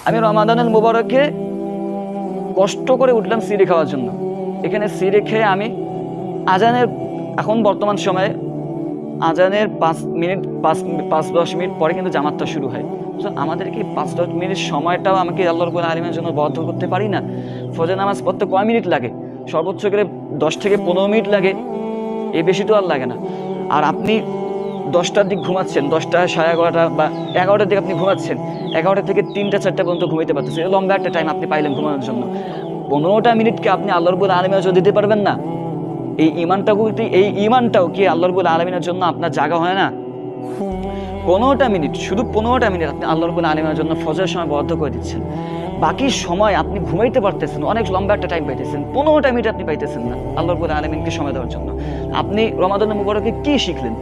আমি রমাদানুল মুবারকে কষ্ট করে উঠলাম সিঁড়ি খাওয়ার জন্য। এখানে সিঁড়ি খেয়ে আমি আজানের, এখন বর্তমান সময়ে আজানের 5-10 মিনিট পরে কিন্তু জামাতটা শুরু হয়। তো আমাদেরকে 5-10 মিনিট সময়টাও আমাকে আল্লাহ রাব্বুল আলামিনের জন্য বরাদ্দ করতে পারি না? ফজর নামাজ পড়তে কয় মিনিট লাগে? সর্বোচ্চ গেলে 10 থেকে 15 মিনিট লাগে, এই বেশি তো আর লাগে না। আর আপনি 10টার দিক ঘুমাচ্ছেন, 10টা, 11:30 বা 11টার দিকে আপনি ঘুমাচ্ছেন, 11টা থেকে 3টা-4টা পর্যন্ত ঘুমাইতে পারতেছেন। এই লম্বা একটা টাইম আপনি পাইলেন ঘুমানোর জন্য। 15টা মিনিটকে আপনি আল্লাহ রাব্বুল আলামিনের জন্য দিতে পারবেন না? এই ইমানটাও কি আল্লাহ রাব্বুল আলামিনের জন্য আপনার জায়গা হয় না? 15টা মিনিট, শুধু 15টা মিনিট আপনি আল্লাহ রাব্বুল আলামিনের জন্য ফজরের সময় বরাদ্দ করে দিচ্ছেন। বাকি সময় আপনি ঘুমাইতে পারতেছেন, অনেক লম্বা একটা টাইম পাইতেছেন, 15টা মিনিট আপনি পাইতেছেন না আল্লাহ রাব্বুল আলামিনকে সময় দেওয়ার জন্য। আপনি রমাদানুল মুবারকে কি শিখলেন?